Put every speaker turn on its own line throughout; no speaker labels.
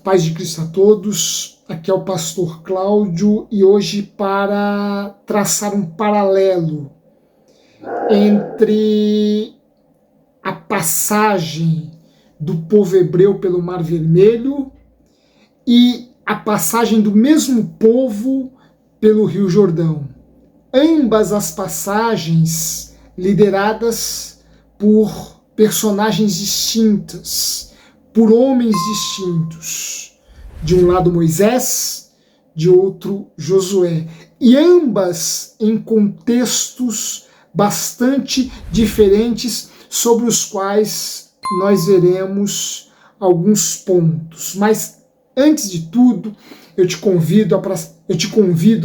Paz de Cristo a todos, aqui é o pastor Cláudio e hoje para traçar um paralelo entre a passagem do povo hebreu pelo Mar Vermelho e a passagem do mesmo povo pelo Rio Jordão. Ambas as passagens lideradas por personagens distintas, por homens distintos. De um lado Moisés, de outro Josué. E ambas em contextos bastante diferentes, sobre os quais nós veremos alguns pontos. Mas, antes de tudo, eu te convido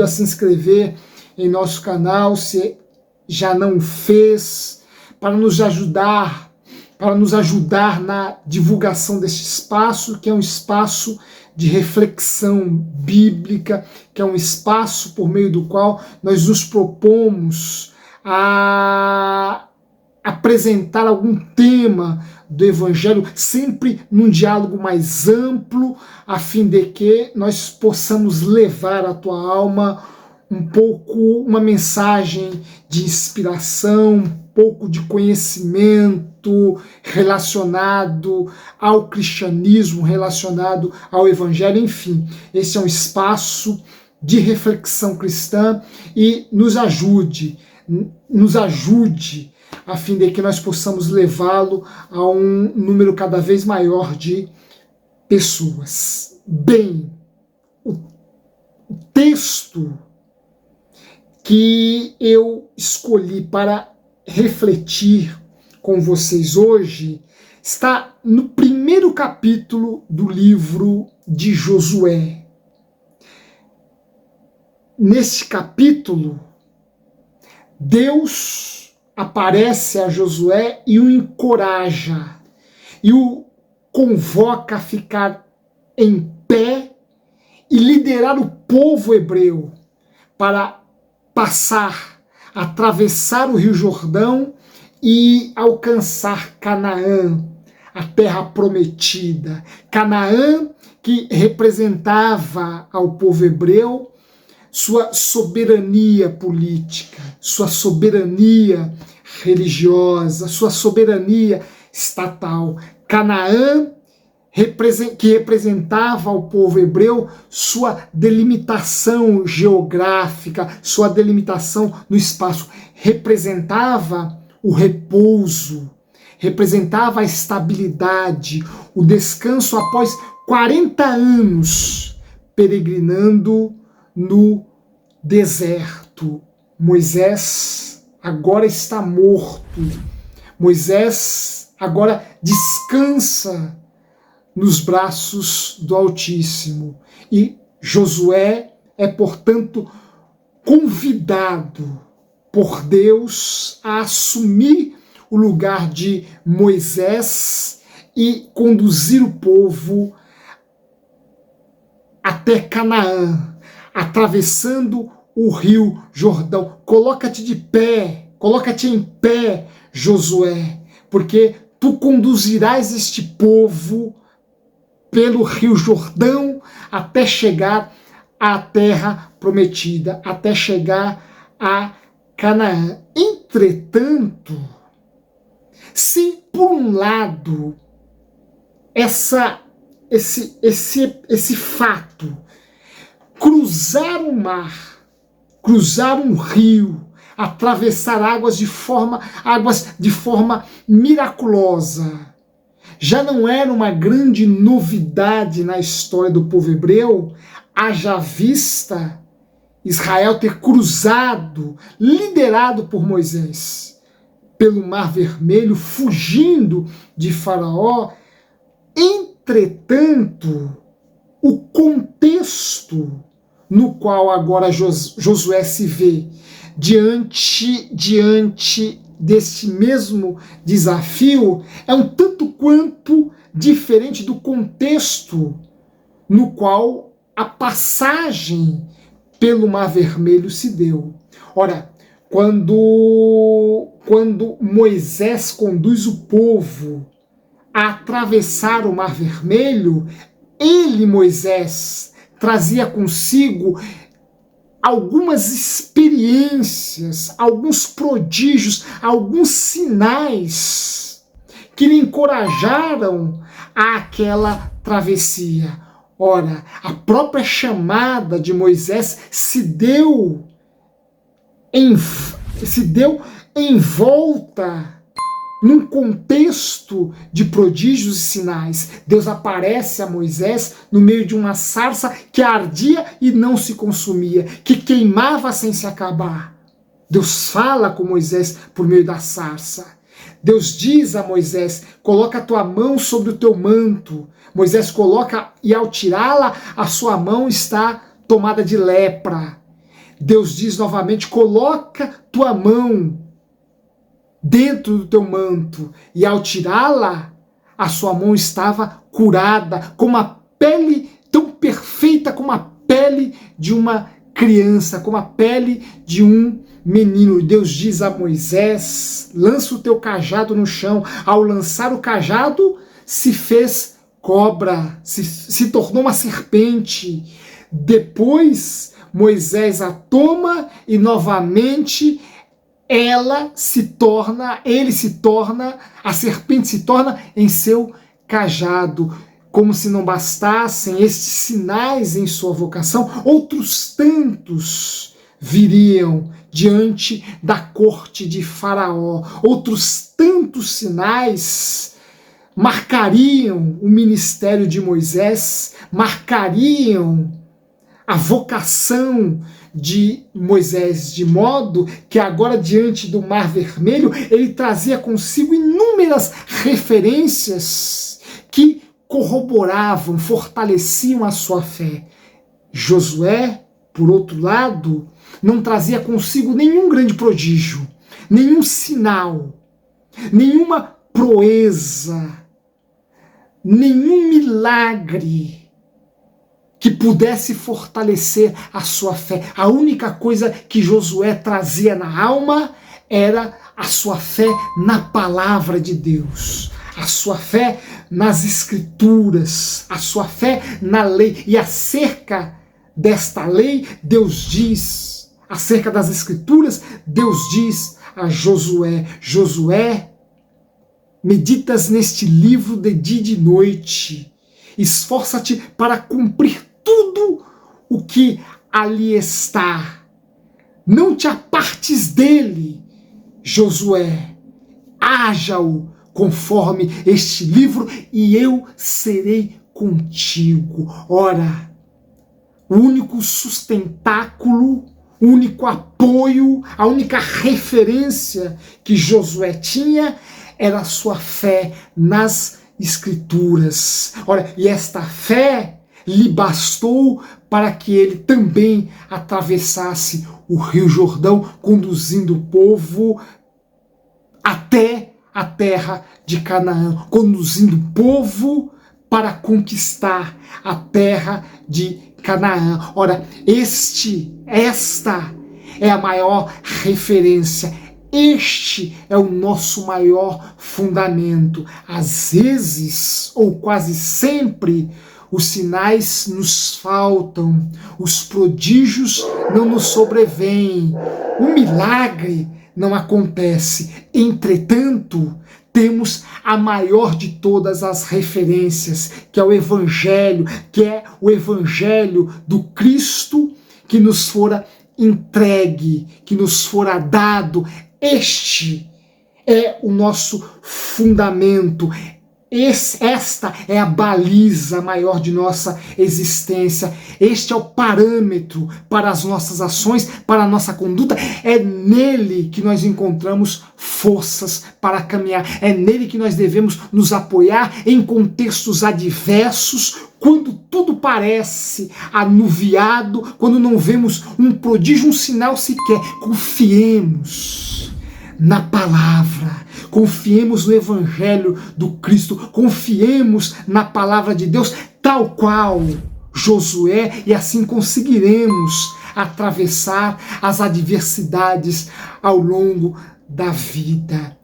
a se inscrever em nosso canal, se já não o fez, para nos ajudar na divulgação deste espaço, que é um espaço de reflexão bíblica, que é um espaço por meio do qual nós nos propomos a apresentar algum tema do Evangelho, sempre num diálogo mais amplo, a fim de que nós possamos levar à tua alma uma mensagem de inspiração, um pouco de conhecimento relacionado ao cristianismo, relacionado ao Evangelho, enfim. Esse é um espaço de reflexão cristã e nos ajude a fim de que nós possamos levá-lo a um número cada vez maior de pessoas. Bem, o texto que eu escolhi para refletir com vocês hoje está no primeiro capítulo do livro de Josué. Neste capítulo, Deus aparece a Josué e o encoraja, e o convoca a ficar em pé e liderar o povo hebreu para atravessar o Rio Jordão e alcançar Canaã, a terra prometida. Canaã, que representava ao povo hebreu sua soberania política, sua soberania religiosa, sua soberania estatal. Canaã, que representava ao povo hebreu sua delimitação geográfica, sua delimitação no espaço, representava o repouso, representava a estabilidade, o descanso após 40 anos peregrinando no deserto. Moisés agora está morto. Moisés agora descansa nos braços do Altíssimo. E Josué é, portanto, convidado por Deus a assumir o lugar de Moisés e conduzir o povo até Canaã, atravessando o Rio Jordão. Coloca-te em pé, Josué, porque tu conduzirás este povo pelo Rio Jordão até chegar à terra prometida, até chegar a Canaã. Entretanto, se por um lado esse fato, cruzar o mar, cruzar um rio, atravessar águas de forma miraculosa, já não era uma grande novidade na história do povo hebreu, haja vista Israel ter cruzado, liderado por Moisés, pelo Mar Vermelho, fugindo de Faraó. Entretanto, o contexto no qual agora Josué se vê diante desse mesmo desafio é um tanto quanto diferente do contexto no qual a passagem pelo Mar Vermelho se deu. Ora, quando Moisés conduz o povo a atravessar o Mar Vermelho, ele, Moisés, trazia consigo algumas experiências, alguns prodígios, alguns sinais que lhe encorajaram àquela travessia. Ora, a própria chamada de Moisés se deu em volta, num contexto de prodígios e sinais. Deus aparece a Moisés no meio de uma sarça que ardia e não se consumia, que queimava sem se acabar. Deus fala com Moisés por meio da sarça. Deus diz a Moisés: coloca a tua mão sobre o teu manto. Moisés coloca, e ao tirá-la, a sua mão está tomada de lepra. Deus diz novamente: coloca tua mão dentro do teu manto, e ao tirá-la, a sua mão estava curada, com uma pele tão perfeita como a pele de uma criança, como a pele de um menino. Deus diz a Moisés: lança o teu cajado no chão. Ao lançar o cajado, se fez cobra, se tornou uma serpente. Depois, Moisés a toma e novamente a serpente se torna em seu cajado. Como se não bastassem estes sinais em sua vocação, outros tantos viriam diante da corte de Faraó. Outros tantos sinais marcariam o ministério de Moisés, marcariam a vocação de Moisés, de modo que agora, diante do Mar Vermelho, ele trazia consigo inúmeras referências que corroboravam, fortaleciam a sua fé. Josué, por outro lado, não trazia consigo nenhum grande prodígio, nenhum sinal, nenhuma proeza, nenhum milagre que pudesse fortalecer a sua fé. A única coisa que Josué trazia na alma era a sua fé na palavra de Deus, a sua fé nas escrituras, a sua fé na lei. E acerca desta lei, Deus diz, acerca das escrituras, Deus diz a Josué: Josué, meditas neste livro de dia e de noite, esforça-te para cumprir tudo o que ali está. Não te apartes dele, Josué. Haja-o conforme este livro e eu serei contigo. Ora, o único sustentáculo, o único apoio, a única referência que Josué tinha era a sua fé nas Escrituras. Ora, e esta fé lhe bastou para que ele também atravessasse o Rio Jordão, conduzindo o povo até a terra de Canaã, conduzindo o povo para conquistar a terra de Canaã. Ora, esta é a maior referência. Este é o nosso maior fundamento. Às vezes, ou quase sempre, os sinais nos faltam, os prodígios não nos sobrevêm, o milagre não acontece. Entretanto, temos a maior de todas as referências, que é o Evangelho, do Cristo que nos fora entregue, que nos fora dado. Este é o nosso fundamento. Esta é a baliza maior de nossa existência. Este é o parâmetro para as nossas ações, para a nossa conduta. É nele que nós encontramos forças para caminhar. É nele que nós devemos nos apoiar em contextos adversos, quando tudo parece anuviado, quando não vemos um prodígio, um sinal sequer. Confiemos na palavra, confiemos no Evangelho do Cristo, confiemos na palavra de Deus, tal qual Josué, e assim conseguiremos atravessar as adversidades ao longo da vida.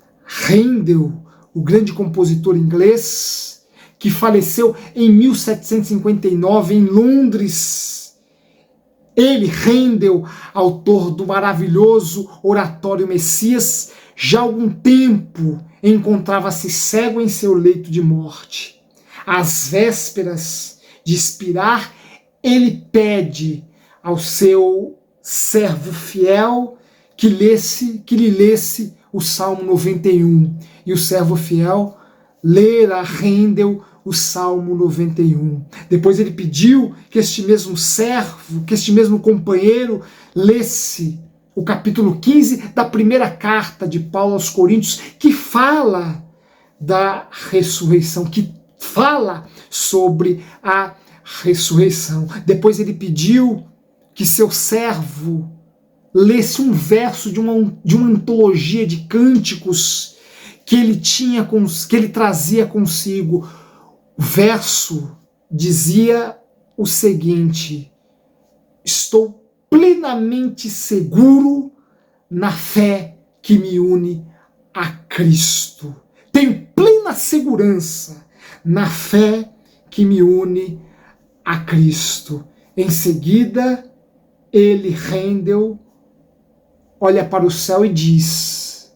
Handel, o grande compositor inglês, que faleceu em 1759 em Londres. Ele, Handel, autor do maravilhoso oratório Messias, já há algum tempo encontrava-se cego em seu leito de morte. Às vésperas de expirar, ele pede ao seu servo fiel que lhe lesse o Salmo 91. E o servo fiel lera a Handel o Salmo 91. Depois ele pediu que este mesmo servo, que este mesmo companheiro lesse o capítulo 15 da primeira carta de Paulo aos Coríntios, que fala da ressurreição, que fala sobre a ressurreição. Depois ele pediu que seu servo lesse um verso de uma antologia de cânticos que ele trazia consigo. O verso dizia o seguinte: estou plenamente seguro na fé que me une a Cristo. Tenho plena segurança na fé que me une a Cristo. Em seguida, ele, Handel, olha para o céu e diz: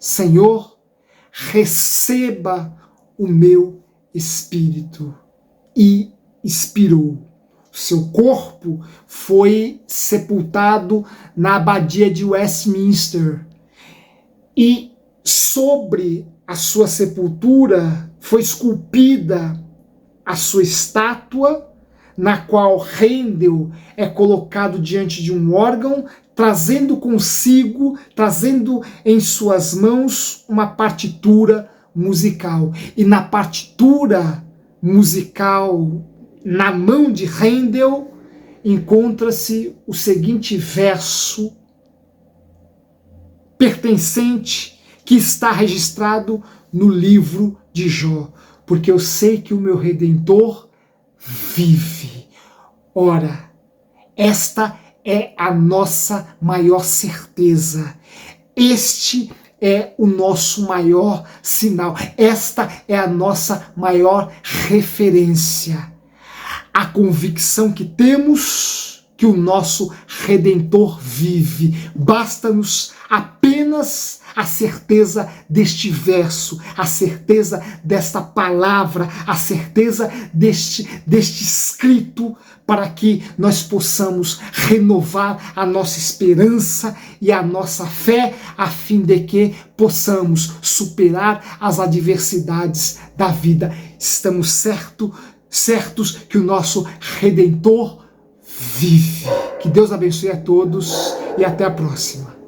Senhor, receba o meu espírito. E expirou. Seu corpo foi sepultado na abadia de Westminster. E sobre a sua sepultura foi esculpida a sua estátua, na qual Handel é colocado diante de um órgão, trazendo consigo, trazendo em suas mãos uma partitura musical. E na partitura musical, na mão de Handel, encontra-se o seguinte verso pertencente, que está registrado no livro de Jó: porque eu sei que o meu Redentor vive. Ora, esta é a nossa maior certeza. Este é o nosso maior sinal. Esta é a nossa maior referência. A convicção que temos que o nosso Redentor vive. Basta-nos apenas a certeza deste verso, a certeza desta palavra, a certeza deste escrito, para que nós possamos renovar a nossa esperança e a nossa fé, a fim de que possamos superar as adversidades da vida. Estamos certos que o nosso Redentor vive. Que Deus abençoe a todos e até a próxima.